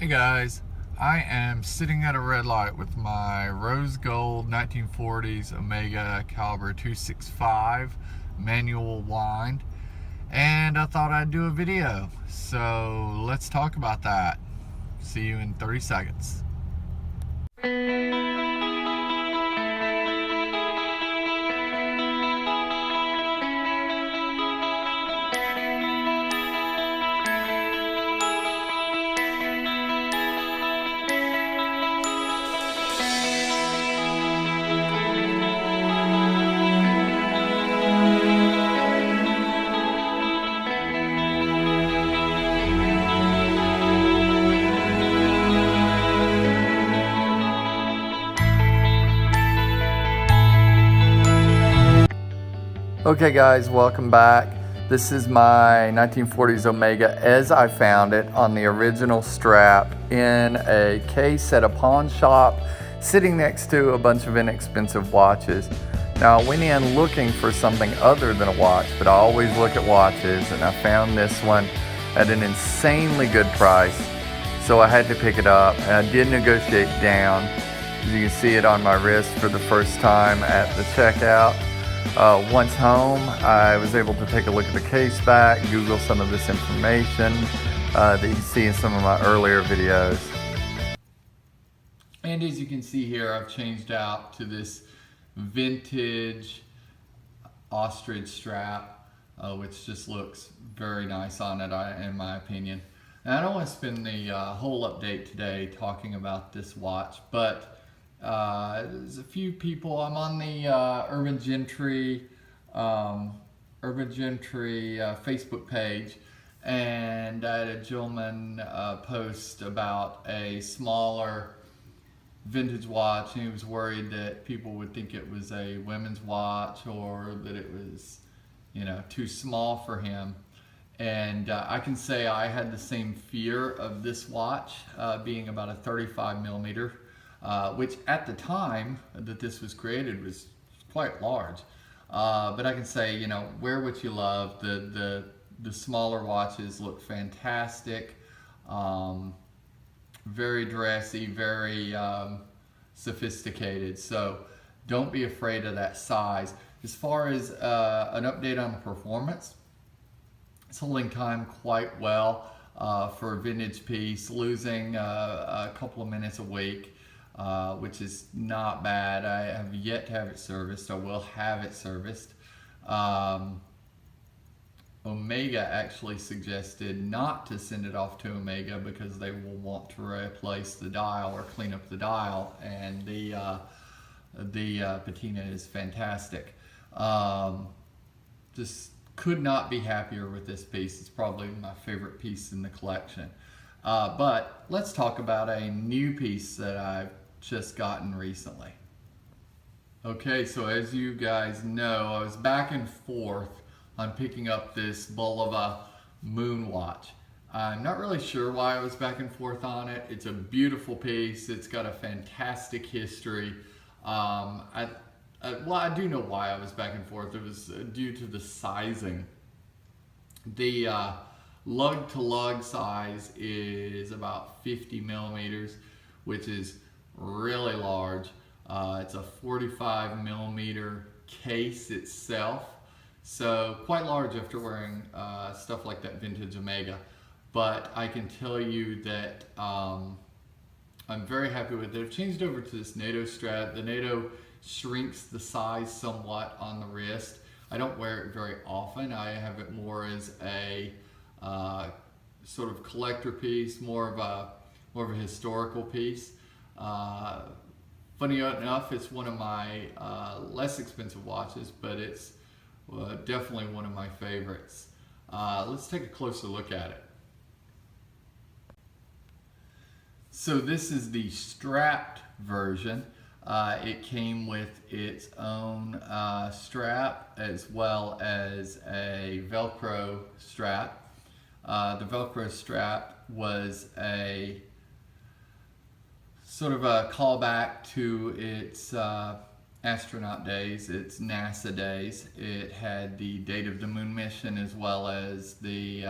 Hey guys, I am sitting at a red light with my rose gold 1940s Omega caliber 265 manual wind, and I thought I'd do a video. So let's talk about that. See you in 30 seconds. Okay guys, welcome back. This is my 1940s Omega as I found it on the original strap in a case at a pawn shop sitting next to a bunch of inexpensive watches. Now I went in looking for something other than a watch, but I always look at watches, and I found this one at an insanely good price. So I had to pick it up, and I did negotiate down. As you can see it on my wrist for the first time at the checkout. Once home, I was able to take a look at the case back, Google some of this information that you see in some of my earlier videos. And as you can see here, I've changed out to this vintage ostrich strap, which just looks very nice on it, in my opinion. And I don't want to spend the whole update today talking about this watch, but there's a few people. I'm on the Urban Gentry Facebook page, and I had a gentleman post about a smaller vintage watch, and he was worried that people would think it was a women's watch or that it was, too small for him. And I can say I had the same fear of this watch being about a 35 millimeter. Which at the time that this was created was quite large. But I can say, wear what you love. The smaller watches look fantastic, very dressy, very sophisticated. So don't be afraid of that size. As far as an update on the performance, it's holding time quite well for a vintage piece, losing a couple of minutes a week. Which is not bad. I have yet to have it serviced. I will have it serviced. Omega actually suggested not to send it off to Omega because they will want to replace the dial or clean up the dial, and the patina is fantastic. Just could not be happier with this piece. It's probably my favorite piece in the collection. But let's talk about a new piece that I've just gotten recently. Okay, so as you guys know, I was back and forth on picking up this Bulova MoonWatch. I'm not really sure why I was back and forth on it. It's a beautiful piece. It's got a fantastic history. I do know why I was back and forth. It was due to the sizing. The lug to lug size is about 50 millimeters, which is really large. It's a 45 millimeter case itself, so quite large after wearing stuff like that vintage Omega. But I can tell you that I'm very happy with it. I've changed over to this NATO strap. The NATO shrinks the size somewhat on the wrist. I don't wear it very often. I have it more as a sort of collector piece, more of a historical piece. Funny enough, it's one of my less expensive watches, but it's definitely one of my favorites. Let's take a closer look at it. So this is the strapped version. It came with its own strap as well as a Velcro strap. The Velcro strap was a sort of a callback to its astronaut days, its NASA days. It had the date of the moon mission as well as the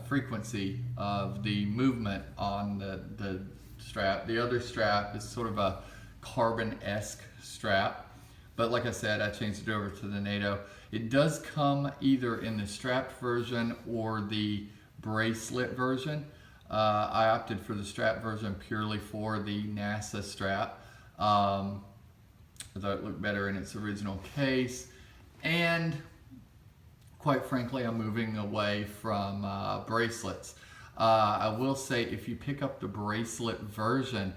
frequency of the movement on the strap. The other strap is sort of a carbon-esque strap, but like I said, I changed it over to the NATO. It does come either in the strapped version or the bracelet version. I opted for the strap version purely for the NASA strap. I thought it looked better in its original case, and quite frankly, I'm moving away from bracelets. I will say, if you pick up the bracelet version,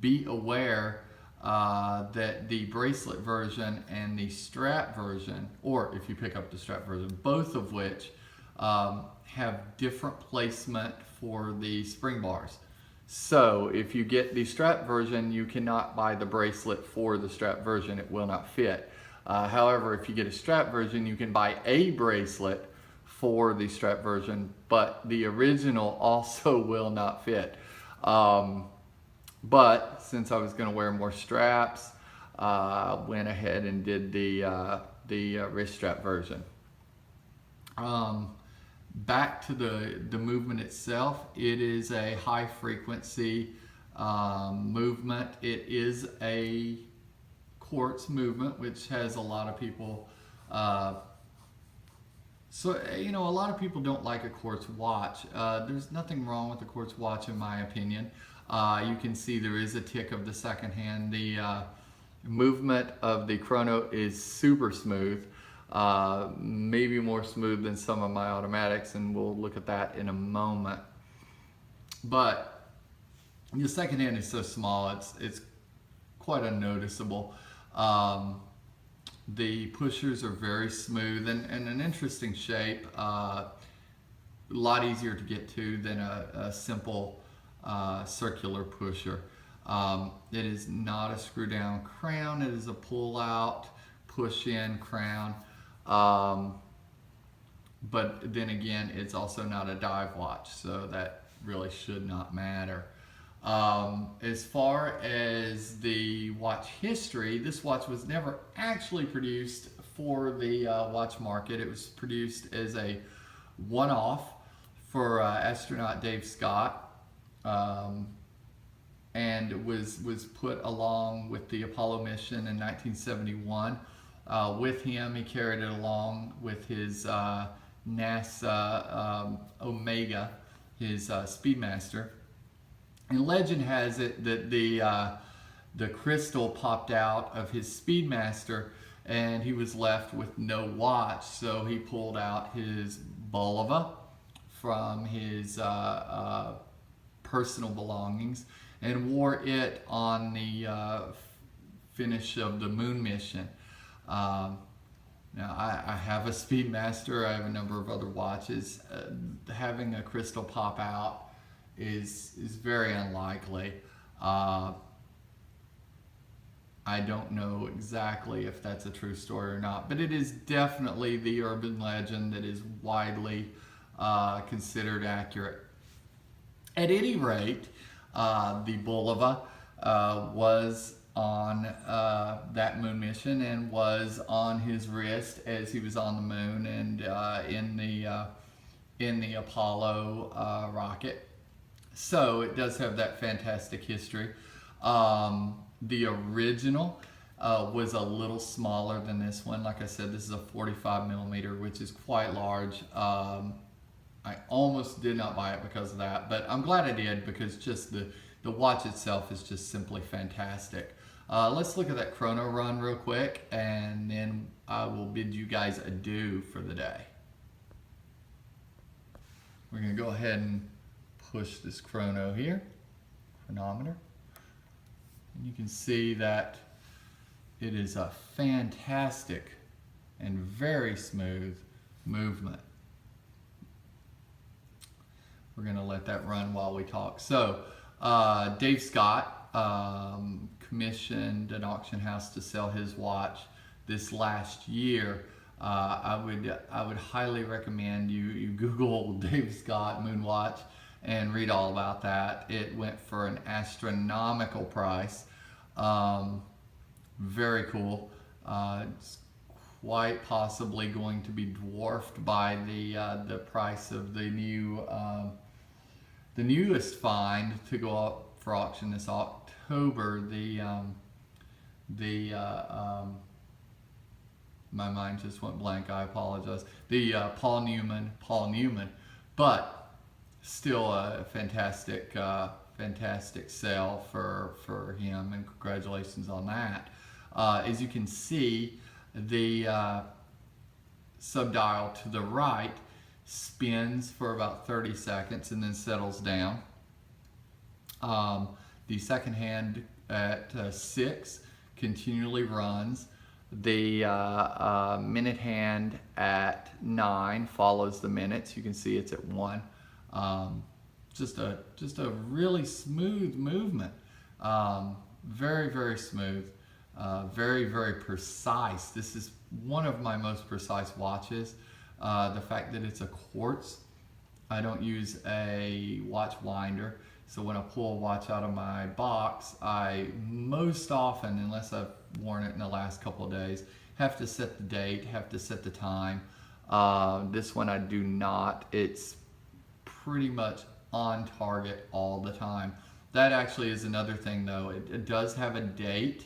be aware that the bracelet version and the strap version, or if you pick up the strap version, both of which have different placement for the spring bars. So if you get the strap version, you cannot buy the bracelet for the strap version. It will not fit. However, if you get a strap version, you can buy a bracelet for the strap version, but the original also will not fit. But since I was going to wear more straps, went ahead and did the wrist strap version. Back to the movement itself, it is a high frequency movement. It is a quartz movement, which has a lot of people, a lot of people don't like a quartz watch. There's nothing wrong with a quartz watch in my opinion. You can see there is a tick of the second hand. The movement of the chrono is super smooth, maybe more smooth than some of my automatics, and we'll look at that in a moment. But the second hand is so small, it's quite unnoticeable. The pushers are very smooth and an interesting shape, a lot easier to get to than a simple circular pusher. It is not a screw down crown, it is a pull out, push in crown. But then again, it's also not a dive watch, so that really should not matter. As far as the watch history, this watch was never actually produced for the watch market. It was produced as a one-off for astronaut Dave Scott, and was put along with the Apollo mission in 1971. With him, he carried it along with his NASA Omega, his Speedmaster. And legend has it that the crystal popped out of his Speedmaster and he was left with no watch, so he pulled out his Bulova from his personal belongings and wore it on the finish of the moon mission. Now I have a Speedmaster, I have a number of other watches. Having a crystal pop out is very unlikely. I don't know exactly if that's a true story or not, but it is definitely the urban legend that is widely considered accurate. At any rate, the Bulova was on that moon mission and was on his wrist as he was on the moon and in the Apollo rocket. So it does have that fantastic history. The original was a little smaller than this one. Like I said, this is a 45 millimeter, which is quite large. I almost did not buy it because of that, but I'm glad I did because just the watch itself is just simply fantastic. Let's look at that chrono run real quick, and then I will bid you guys adieu for the day. We're going to go ahead and push this chrono here, chronometer. And you can see that it is a fantastic and very smooth movement. We're going to let that run while we talk. So, Dave Scott commissioned an auction house to sell his watch this last year. I would highly recommend you Google Dave Scott MoonWatch and read all about that. It went for an astronomical price. Very cool. It's quite possibly going to be dwarfed by the price of the newest find to go up for auction this October. My mind just went blank. I apologize. The Paul Newman, but still a fantastic sale for him, and congratulations on that. As you can see, the subdial to the right spins for about 30 seconds and then settles down. The second hand at 6 continually runs. The minute hand at 9 follows the minutes. You can see it's at 1. Just a really smooth movement. Very, very smooth. Very, very precise. This is one of my most precise watches. The fact that it's a quartz. I don't use a watch winder, so when I pull a watch out of my box, I most often, unless I've worn it in the last couple of days, have to set the date, have to set the time. This one I do not. It's pretty much on target all the time. That actually is another thing though. It does have a date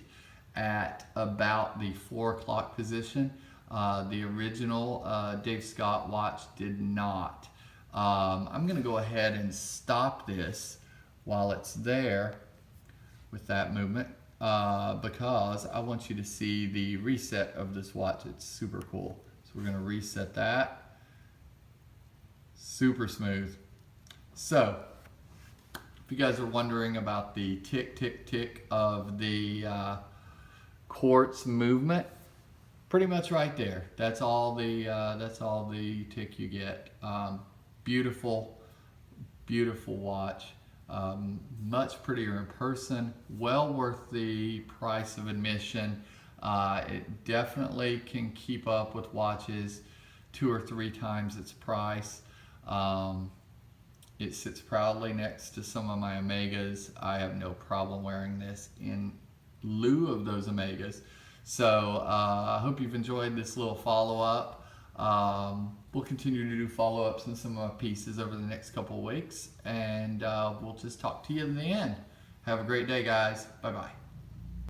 at about the 4 o'clock position. The original Dave Scott watch did not. I'm going to go ahead and stop this while it's there with that movement because I want you to see the reset of this watch. It's super cool. So we're going to reset that. Super smooth. So if you guys are wondering about the tick, tick, tick of the quartz movement, pretty much right there. That's all the tick you get. Beautiful, beautiful watch. Much prettier in person. Well worth the price of admission. It definitely can keep up with watches 2 or 3 times its price. It sits proudly next to some of my Omegas. I have no problem wearing this in lieu of those Omegas. So I hope you've enjoyed this little follow-up. We'll continue to do follow-ups on some of my pieces over the next couple of weeks, and we'll just talk to you in the end. Have a great day, guys. Bye-bye.